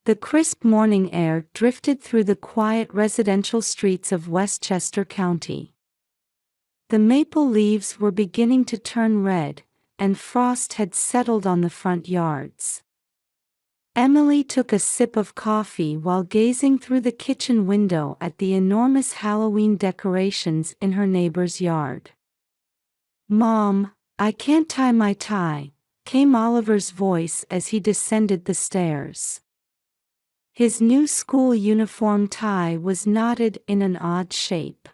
The crisp morning air drifted through the quiet residential streets of Westchester County. The maple leaves were beginning to turn red, and frost had settled on the front yards. Emily took a sip of coffee while gazing through the kitchen window at the enormous Halloween decorations in her neighbor's yard. "Mom, I can't tie my tie," came Oliver's voice as he descended the stairs. His new school uniform tie was knotted in an odd shape.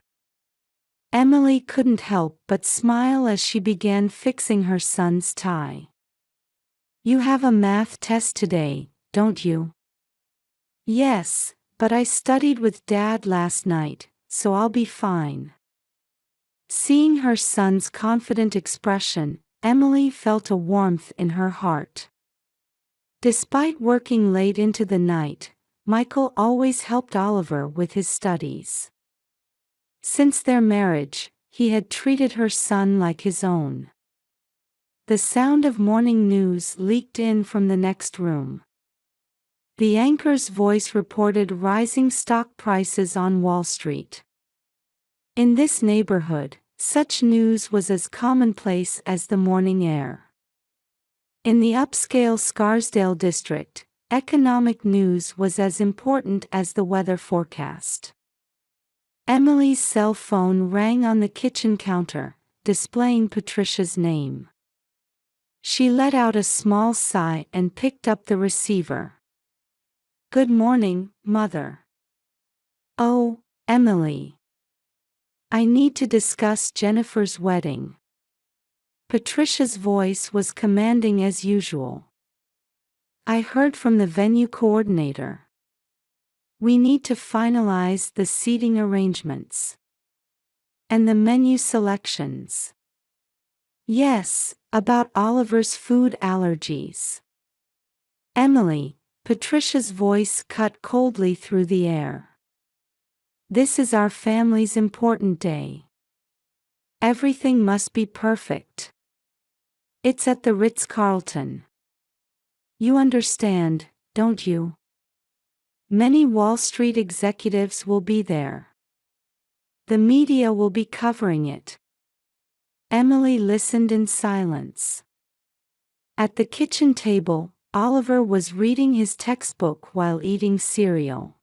Emily couldn't help but smile as she began fixing her son's tie. "You have a math test today, don't you?" "Yes, but I studied with Dad last night, so I'll be fine." Seeing her son's confident expression, Emily felt a warmth in her heart. Despite working late into the night, Michael always helped Oliver with his studies. Since their marriage, he had treated her son like his own. The sound of morning news leaked in from the next room. The anchor's voice reported rising stock prices on Wall Street. In this neighborhood, such news was as commonplace as the morning air. In the upscale Scarsdale district, economic news was as important as the weather forecast. Emily's cell phone rang on the kitchen counter, displaying Patricia's name. She let out a small sigh and picked up the receiver. "Good morning, Mother." "Oh, Emily. I need to discuss Jennifer's wedding." Patricia's voice was commanding as usual. "I heard from the venue coordinator. We need to finalize the seating arrangements. And the menu selections. Yes, about Oliver's food allergies." "Emily," Patricia's voice cut coldly through the air. "This is our family's important day. Everything must be perfect. It's at the Ritz-Carlton. You understand, don't you? Many Wall Street executives will be there. The media will be covering it." Emily listened in silence. At the kitchen table, Oliver was reading his textbook while eating cereal.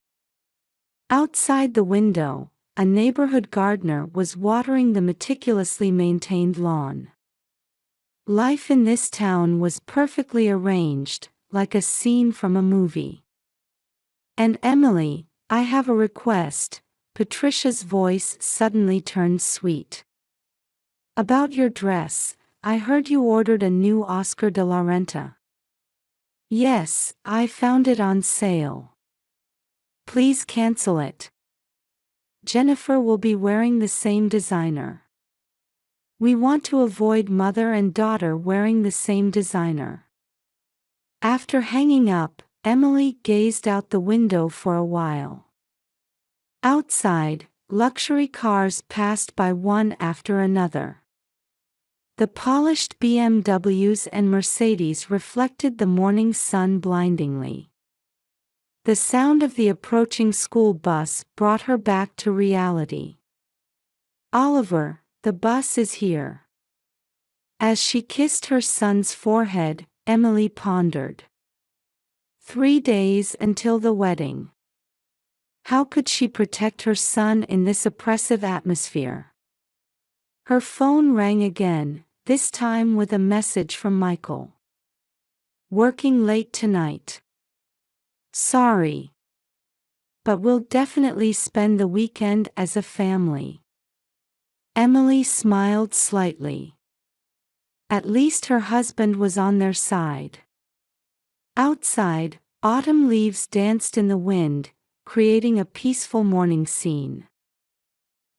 Outside the window, a neighborhood gardener was watering the meticulously maintained lawn. Life in this town was perfectly arranged, like a scene from a movie. "And Emily, I have a request." Patricia's voice suddenly turned sweet. "About your dress, I heard you ordered a new Oscar de la Renta." "Yes, I found it on sale. Please cancel it. Jennifer will be wearing the same designer. We want to avoid mother and daughter wearing the same designer." After hanging up, Emily gazed out the window for a while. Outside, luxury cars passed by one after another. The polished BMWs and Mercedes reflected the morning sun blindingly. The sound of the approaching school bus brought her back to reality. "Oliver, the bus is here." As she kissed her son's forehead, Emily pondered. 3 days until the wedding. How could she protect her son in this oppressive atmosphere? Her phone rang again, this time with a message from Michael. "Working late tonight. Sorry. But we'll definitely spend the weekend as a family." Emily smiled slightly. At least her husband was on their side. Outside, autumn leaves danced in the wind, creating a peaceful morning scene.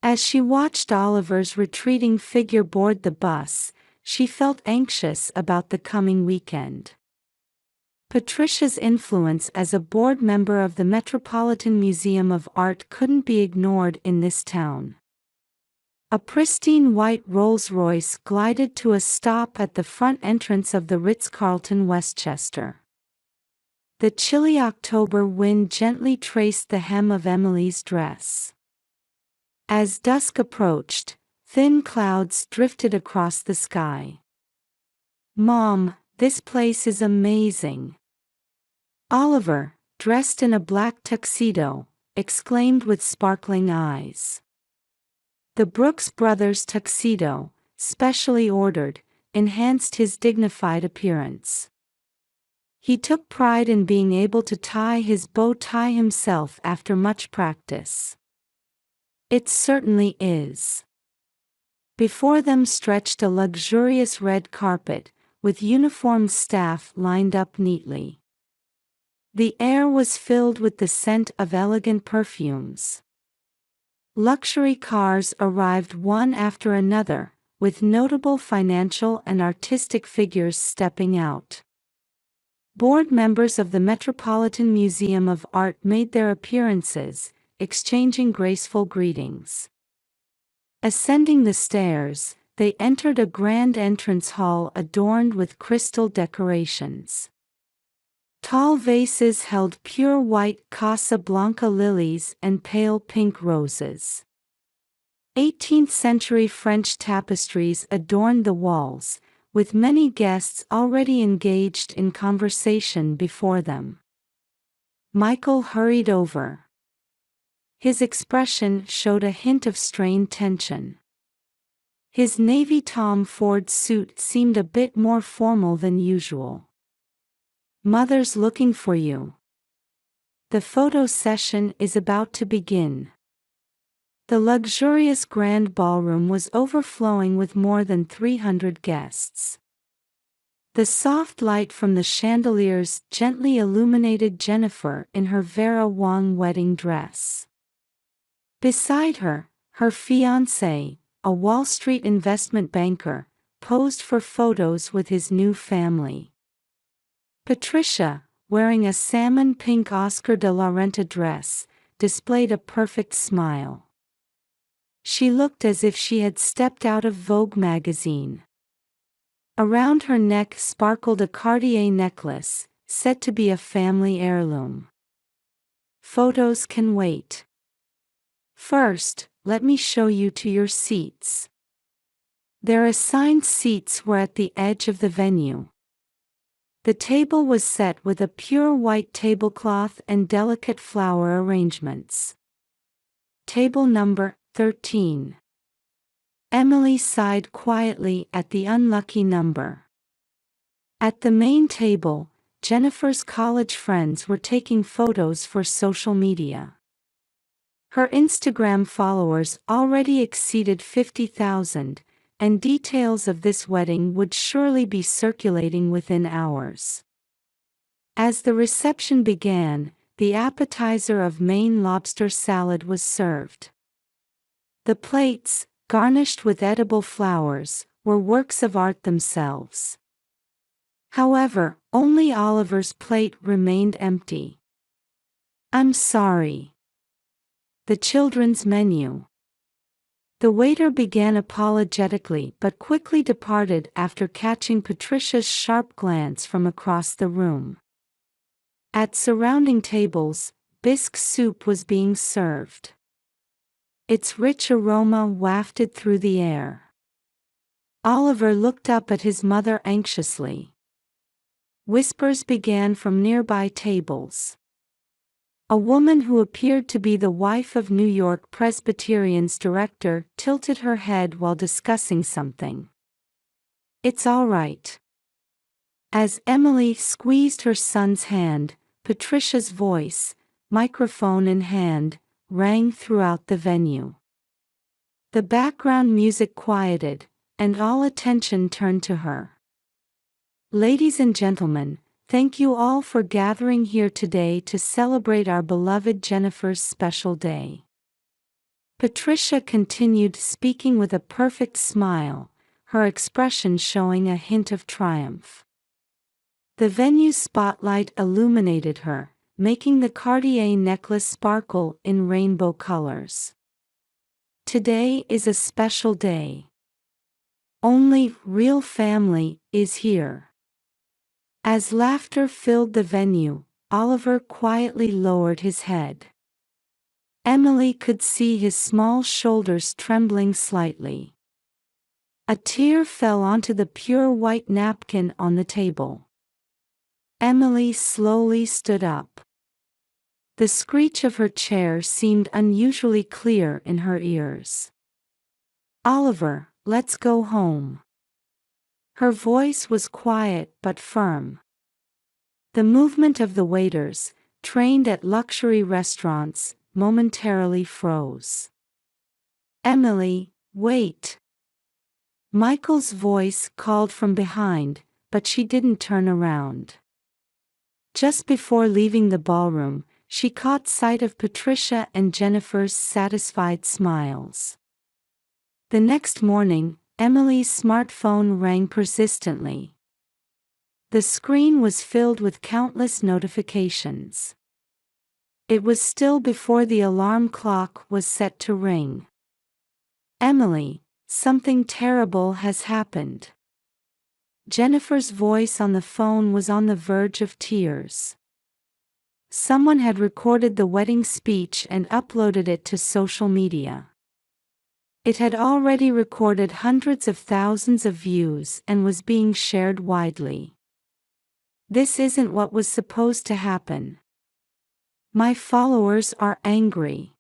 As she watched Oliver's retreating figure board the bus, she felt anxious about the coming weekend. Patricia's influence as a board member of the Metropolitan Museum of Art couldn't be ignored in this town. A pristine white Rolls-Royce glided to a stop at the front entrance of the Ritz-Carlton Westchester. The chilly October wind gently traced the hem of Emily's dress. As dusk approached, thin clouds drifted across the sky. "Mom, this place is amazing," Oliver, dressed in a black tuxedo, exclaimed with sparkling eyes. The Brooks Brothers tuxedo, specially ordered, enhanced his dignified appearance. He took pride in being able to tie his bow tie himself after much practice. "It certainly is." Before them stretched a luxurious red carpet, with uniformed staff lined up neatly. The air was filled with the scent of elegant perfumes. Luxury cars arrived one after another, with notable financial and artistic figures stepping out. Board members of the Metropolitan Museum of Art made their appearances, exchanging graceful greetings. Ascending the stairs, they entered a grand entrance hall adorned with crystal decorations. Tall vases held pure white Casablanca lilies and pale pink roses. 18th-century French tapestries adorned the walls, with many guests already engaged in conversation before them. Michael hurried over. His expression showed a hint of strained tension. His navy Tom Ford suit seemed a bit more formal than usual. "Mother's looking for you. The photo session is about to begin." The luxurious grand ballroom was overflowing with more than 300 guests. The soft light from the chandeliers gently illuminated Jennifer in her Vera Wang wedding dress. Beside her, her fiancé, a Wall Street investment banker, posed for photos with his new family. Patricia, wearing a salmon pink Oscar de la Renta dress, displayed a perfect smile. She looked as if she had stepped out of Vogue magazine. Around her neck sparkled a Cartier necklace, said to be a family heirloom. "Photos can wait. First, let me show you to your seats." Their assigned seats were at the edge of the venue. The table was set with a pure white tablecloth and delicate flower arrangements. Table number 13. Emily sighed quietly at the unlucky number. At the main table, Jennifer's college friends were taking photos for social media. Her Instagram followers already exceeded 50,000, and details of this wedding would surely be circulating within hours. As the reception began, the appetizer of Maine lobster salad was served. The plates, garnished with edible flowers, were works of art themselves. However, only Oliver's plate remained empty. "I'm sorry." "The children's menu." The waiter began apologetically but quickly departed after catching Patricia's sharp glance from across the room. At surrounding tables, bisque soup was being served. Its rich aroma wafted through the air. Oliver looked up at his mother anxiously. Whispers began from nearby tables. A woman who appeared to be the wife of New York Presbyterian's director tilted her head while discussing something. "It's all right." As Emily squeezed her son's hand, Patricia's voice, microphone in hand, rang throughout the venue. The background music quieted, and all attention turned to her. "Ladies and gentlemen, thank you all for gathering here today to celebrate our beloved Jennifer's special day." Patricia continued speaking with a perfect smile, her expression showing a hint of triumph. The venue's spotlight illuminated her, making the Cartier necklace sparkle in rainbow colors. "Today is a special day. Only real family is here." As laughter filled the venue, Oliver quietly lowered his head. Emily could see his small shoulders trembling slightly. A tear fell onto the pure white napkin on the table. Emily slowly stood up. The screech of her chair seemed unusually clear in her ears. "Oliver, let's go home." Her voice was quiet but firm. The movement of the waiters, trained at luxury restaurants, momentarily froze. "Emily, wait." Michael's voice called from behind, but she didn't turn around. Just before leaving the ballroom, she caught sight of Patricia and Jennifer's satisfied smiles. The next morning, Emily's smartphone rang persistently. The screen was filled with countless notifications. It was still before the alarm clock was set to ring. "Emily, something terrible has happened." Jennifer's voice on the phone was on the verge of tears. Someone had recorded the wedding speech and uploaded it to social media. It had already recorded hundreds of thousands of views and was being shared widely. "This isn't what was supposed to happen. My followers are angry.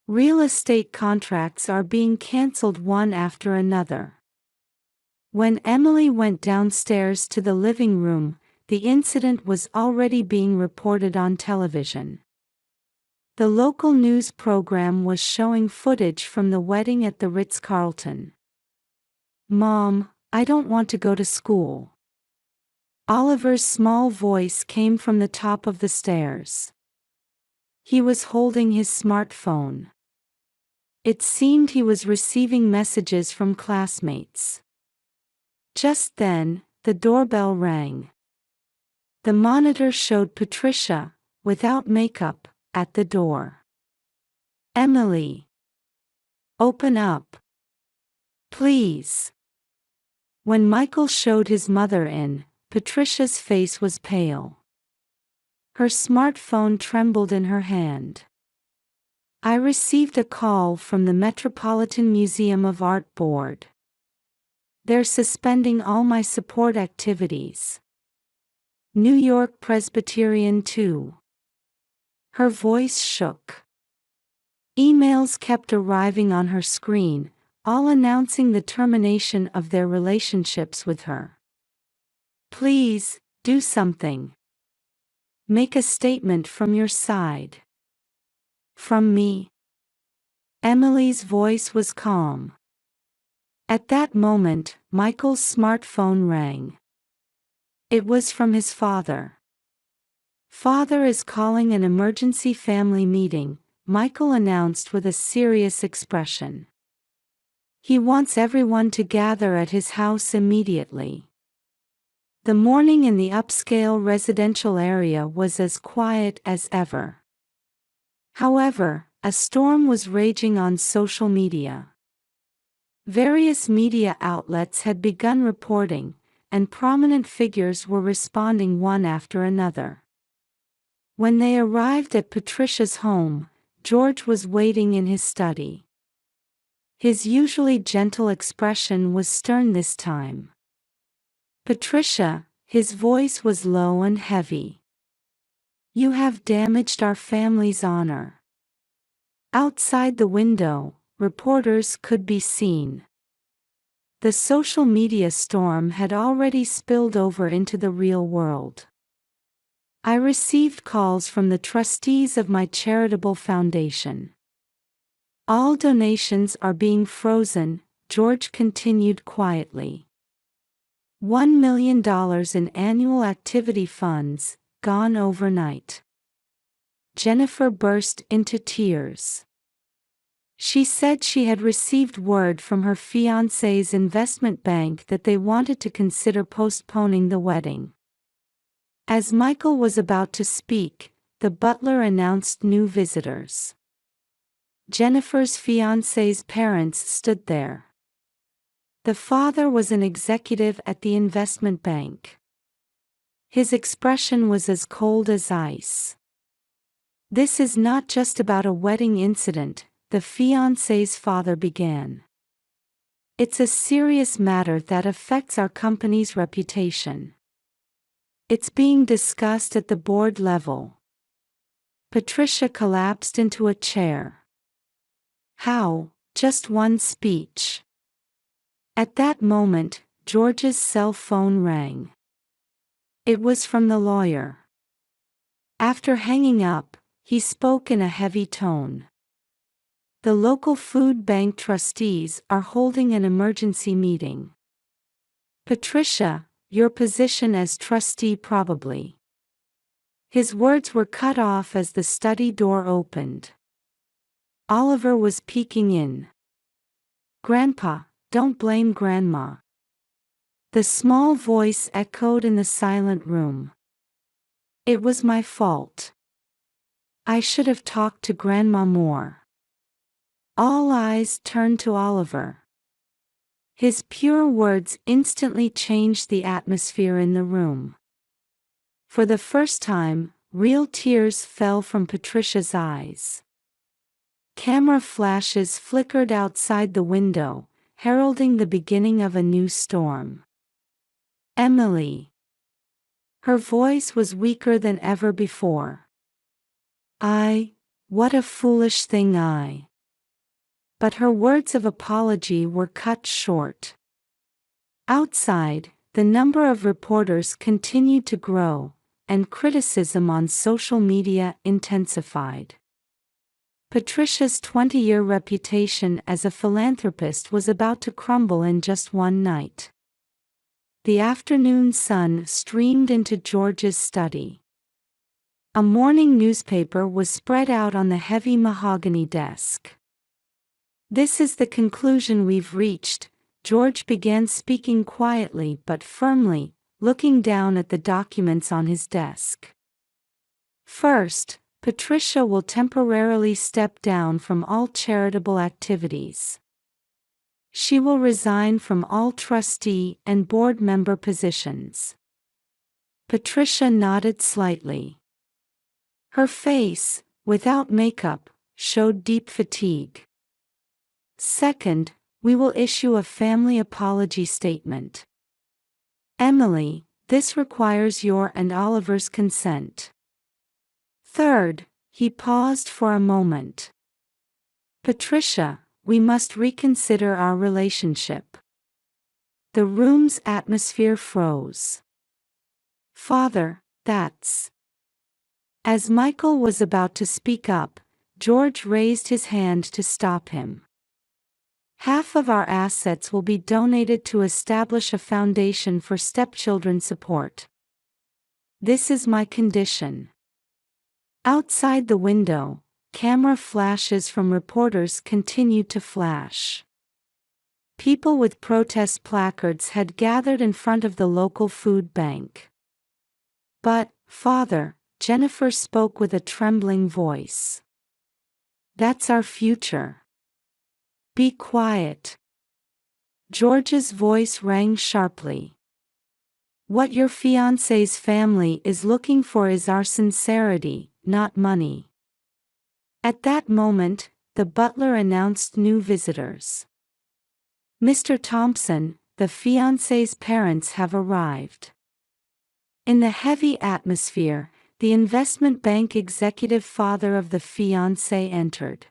Real estate contracts are being cancelled one after another." When Emily went downstairs to the living room, the incident was already being reported on television. The local news program was showing footage from the wedding at the Ritz-Carlton. "Mom, I don't want to go to school." Oliver's small voice came from the top of the stairs. He was holding his smartphone. It seemed he was receiving messages from classmates. Just then, the doorbell rang. The monitor showed Patricia, without makeup, at the door. "Emily. Open up. Please." When Michael showed his mother in, Patricia's face was pale. Her smartphone trembled in her hand. "I received a call from the Metropolitan Museum of Art board. They're suspending all my support activities. New York Presbyterian too." Her voice shook. Emails kept arriving on her screen, all announcing the termination of their relationships with her. "Please, do something. Make a statement from your side." "From me?" Emily's voice was calm. At that moment, Michael's smartphone rang. It was from his father. "Father is calling an emergency family meeting," Michael announced with a serious expression. "He wants everyone to gather at his house immediately." The morning in the upscale residential area was as quiet as ever. However, a storm was raging on social media. Various media outlets had begun reporting, and prominent figures were responding one after another. When they arrived at Patricia's home, George was waiting in his study. His usually gentle expression was stern this time. "Patricia," his voice was low and heavy. "You have damaged our family's honor." Outside the window, reporters could be seen. The social media storm had already spilled over into the real world. "I received calls from the trustees of my charitable foundation. All donations are being frozen," George continued quietly. $1 million in annual activity funds, gone overnight." Jennifer burst into tears. She said she had received word from her fiancé's investment bank that they wanted to consider postponing the wedding. As Michael was about to speak, the butler announced new visitors. Jennifer's fiancé's parents stood there. The father was an executive at the investment bank. His expression was as cold as ice. "This is not just about a wedding incident," the fiancé's father began. "It's a serious matter that affects our company's reputation. It's being discussed at the board level." Patricia collapsed into a chair. How? Just one speech? At that moment, George's cell phone rang. It was from the lawyer. After hanging up, he spoke in a heavy tone. "The local food bank trustees are holding an emergency meeting. Patricia, your position as trustee probably." His words were cut off as the study door opened. Oliver was peeking in. "Grandpa, don't blame Grandma." The small voice echoed in the silent room. "It was my fault. I should have talked to Grandma more." All eyes turned to Oliver. His pure words instantly changed the atmosphere in the room. For the first time, real tears fell from Patricia's eyes. Camera flashes flickered outside the window, heralding the beginning of a new storm. "Emily." Her voice was weaker than ever before. What a foolish thing I." But her words of apology were cut short. Outside, the number of reporters continued to grow, and criticism on social media intensified. Patricia's 20-year reputation as a philanthropist was about to crumble in just one night. The afternoon sun streamed into George's study. A morning newspaper was spread out on the heavy mahogany desk. "This is the conclusion we've reached," George began, speaking quietly but firmly, looking down at the documents on his desk. "First, Patricia will temporarily step down from all charitable activities. She will resign from all trustee and board member positions." Patricia nodded slightly. Her face, without makeup, showed deep fatigue. "Second, we will issue a family apology statement. Emily, this requires your and Oliver's consent. Third," he paused for a moment. "Patricia, we must reconsider our relationship." The room's atmosphere froze. "Father, that's..." As Michael was about to speak up, George raised his hand to stop him. "Half of our assets will be donated to establish a foundation for stepchildren support. This is my condition." Outside the window, camera flashes from reporters continued to flash. People with protest placards had gathered in front of the local food bank. "But, Father," Jennifer spoke with a trembling voice. "That's our future." "Be quiet." George's voice rang sharply. "What your fiancé's family is looking for is our sincerity, not money." At that moment, the butler announced new visitors. "Mr. Thompson, the fiancé's parents have arrived." In the heavy atmosphere, the investment bank executive father of the fiancé entered.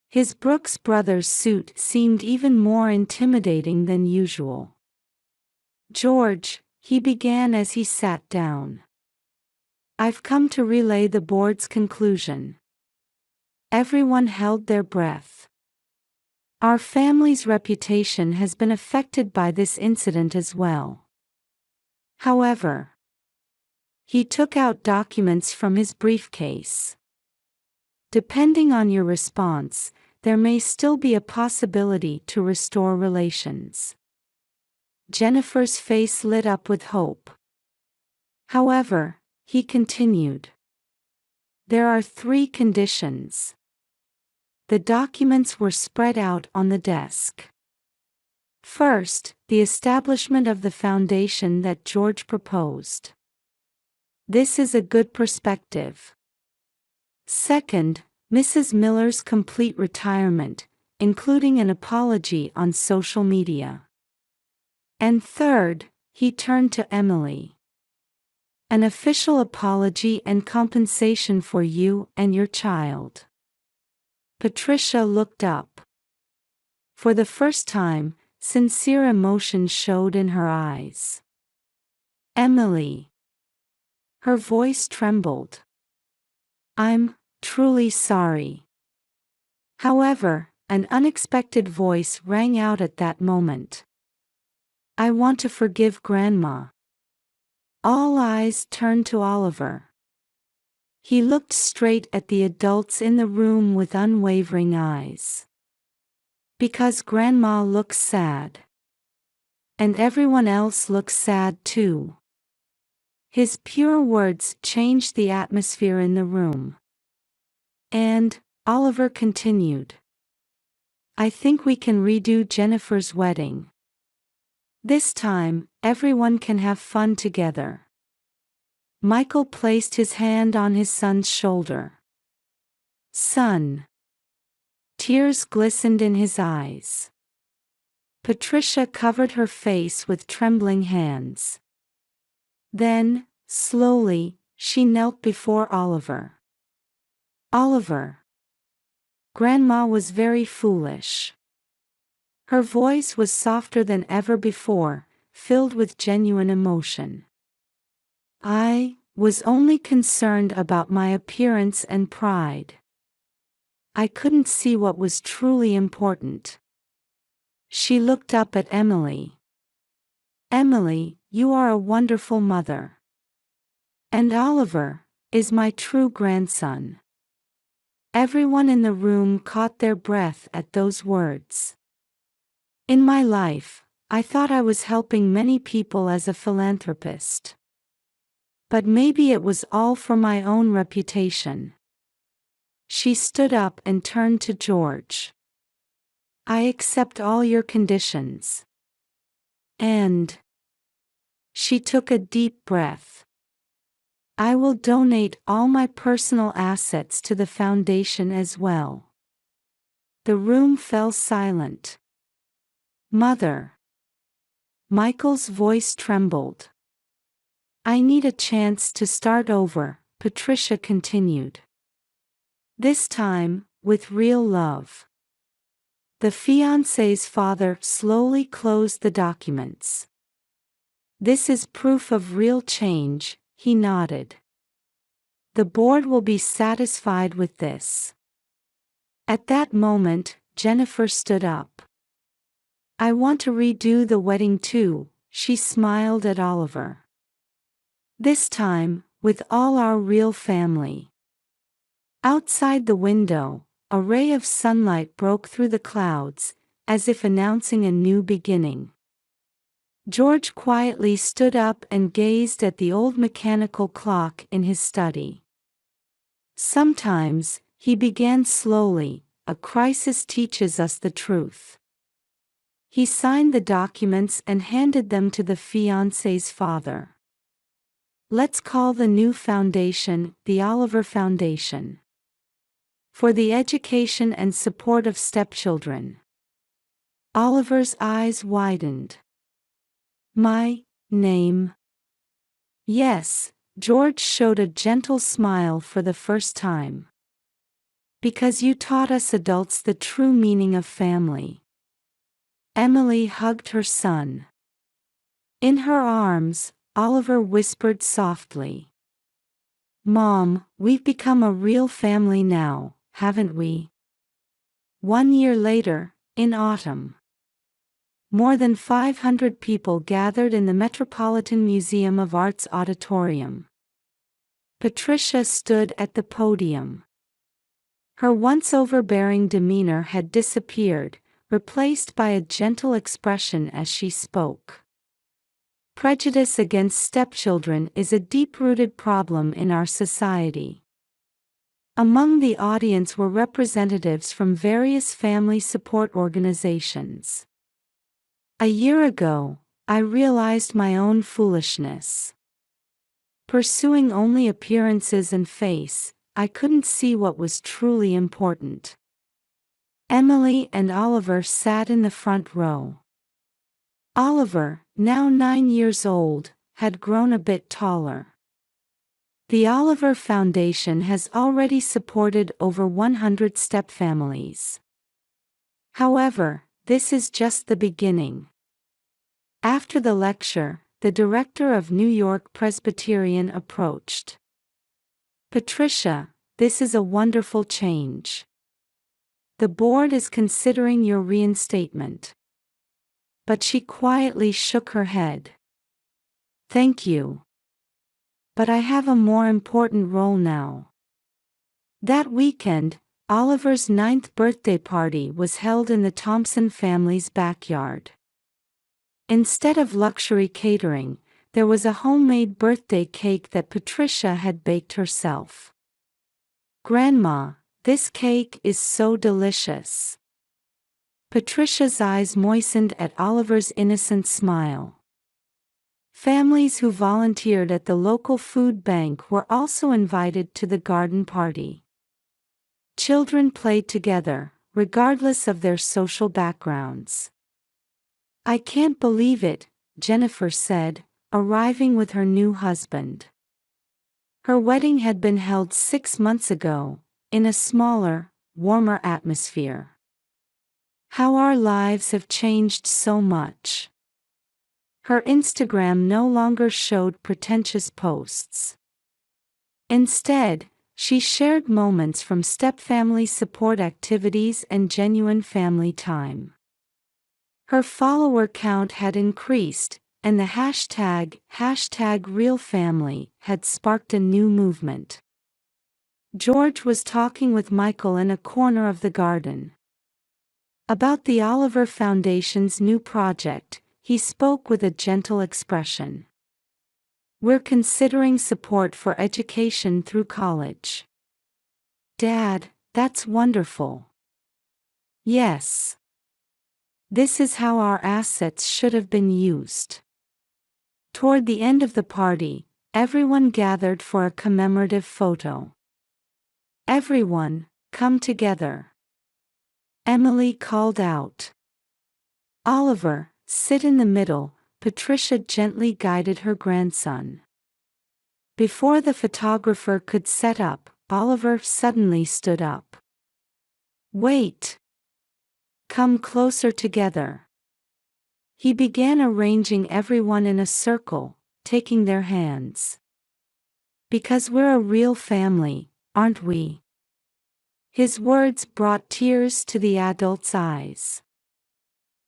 His Brooks Brothers suit seemed even more intimidating than usual. "George," he began as he sat down, "I've come to relay the board's conclusion." Everyone held their breath. "Our family's reputation has been affected by this incident as well. However," he took out documents from his briefcase, "depending on your response, there may still be a possibility to restore relations." Jennifer's face lit up with hope. "However," he continued, "there are 3 conditions." The documents were spread out on the desk. First, the establishment of the foundation that George proposed. This is a good perspective. Second, Mrs. Miller's complete retirement, including an apology on social media. And third, he turned to Emily. An official apology and compensation for you and your child. Patricia looked up. For the first time, sincere emotion showed in her eyes. Emily. Her voice trembled. I'm truly sorry. However, an unexpected voice rang out at that moment. I want to forgive Grandma. All eyes turned to Oliver. He looked straight at the adults in the room with unwavering eyes. Because Grandma looks sad. And everyone else looks sad too. His pure words changed the atmosphere in the room. And, Oliver continued. I think we can redo Jennifer's wedding. This time, everyone can have fun together. Michael placed his hand on his son's shoulder. Son. Tears glistened in his eyes. Patricia covered her face with trembling hands. Then, slowly, she knelt before Oliver. Oliver. Grandma was very foolish. Her voice was softer than ever before, filled with genuine emotion. I was only concerned about my appearance and pride. I couldn't see what was truly important. She looked up at Emily. Emily, you are a wonderful mother. And Oliver is my true grandson. Everyone in the room caught their breath at those words. In my life, I thought I was helping many people as a philanthropist. But maybe it was all for my own reputation. She stood up and turned to George. I accept all your conditions. And she took a deep breath. I will donate all my personal assets to the foundation as well. The room fell silent. Mother. Michael's voice trembled. I need a chance to start over, Patricia continued. This time, with real love. The fiancé's father slowly closed the documents. This is proof of real change, he nodded. The board will be satisfied with this. At that moment, Jennifer stood up. I want to redo the wedding too, she smiled at Oliver. This time, with all our real family. Outside the window, a ray of sunlight broke through the clouds, as if announcing a new beginning. George quietly stood up and gazed at the old mechanical clock in his study. Sometimes, he began slowly, a crisis teaches us the truth. He signed the documents and handed them to the fiancé's father. Let's call the new foundation the Oliver Foundation. For the education and support of stepchildren. Oliver's eyes widened. My name? Yes, George showed a gentle smile for the first time. Because you taught us adults the true meaning of family. Emily hugged her son. In her arms, Oliver whispered softly. Mom, we've become a real family now, haven't we? 1 year later, in autumn. More than 500 people gathered in the Metropolitan Museum of Art's auditorium. Patricia stood at the podium. Her once overbearing demeanor had disappeared, replaced by a gentle expression as she spoke. Prejudice against stepchildren is a deep-rooted problem in our society. Among the audience were representatives from various family support organizations. A year ago, I realized my own foolishness. Pursuing only appearances and face, I couldn't see what was truly important. Emily and Oliver sat in the front row. Oliver, now 9 years old, had grown a bit taller. The Oliver Foundation has already supported over 100 stepfamilies. However, this is just the beginning. After the lecture, the director of New York Presbyterian approached. "Patricia, this is a wonderful change. The board is considering your reinstatement." But she quietly shook her head. "Thank you. But I have a more important role now." That weekend, Oliver's 9th birthday party was held in the Thompson family's backyard. Instead of luxury catering, there was a homemade birthday cake that Patricia had baked herself. "Grandma, this cake is so delicious." Patricia's eyes moistened at Oliver's innocent smile. Families who volunteered at the local food bank were also invited to the garden party. Children played together, regardless of their social backgrounds. "I can't believe it," Jennifer said, arriving with her new husband. Her wedding had been held 6 months ago, in a smaller, warmer atmosphere. "How our lives have changed so much." Her Instagram no longer showed pretentious posts. Instead, she shared moments from stepfamily support activities and genuine family time. Her follower count had increased, and the hashtag #RealFamily had sparked a new movement. George was talking with Michael in a corner of the garden. About the Oliver Foundation's new project, he spoke with a gentle expression. "We're considering support for education through college." "Dad, that's wonderful." "Yes. This is how our assets should have been used." Toward the end of the party, everyone gathered for a commemorative photo. "Everyone, come together," Emily called out. "Oliver, sit in the middle," Patricia gently guided her grandson. Before the photographer could set up, Oliver suddenly stood up. "Wait. Come closer together." He began arranging everyone in a circle, taking their hands. "Because we're a real family, aren't we?" His words brought tears to the adults' eyes.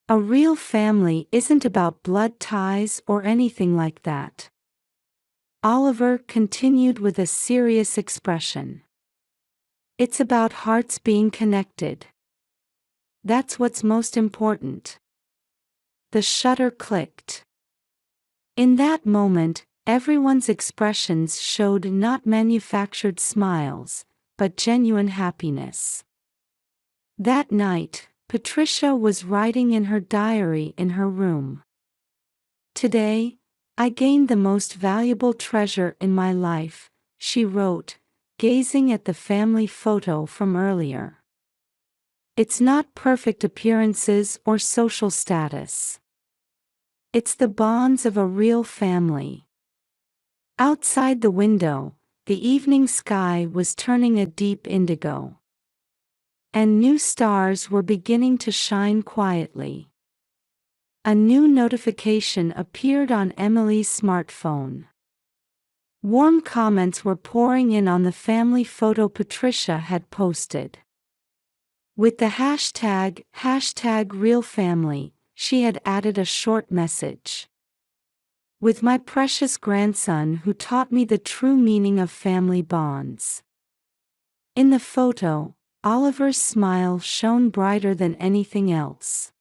A real family isn't about blood ties or anything like that. Oliver continued with a serious expression. "It's about hearts being connected. That's what's most important." The shutter clicked. In that moment, everyone's expressions showed not manufactured smiles, but genuine happiness. That night, Patricia was writing in her diary in her room. "Today, I gained the most valuable treasure in my life," she wrote, gazing at the family photo from earlier. "It's not perfect appearances or social status. It's the bonds of a real family." Outside the window, the evening sky was turning a deep indigo. And new stars were beginning to shine quietly. A new notification appeared on Emily's smartphone. Warm comments were pouring in on the family photo Patricia had posted. With the hashtag #RealFamily, she had added a short message. "With my precious grandson who taught me the true meaning of family bonds." In the photo, Oliver's smile shone brighter than anything else.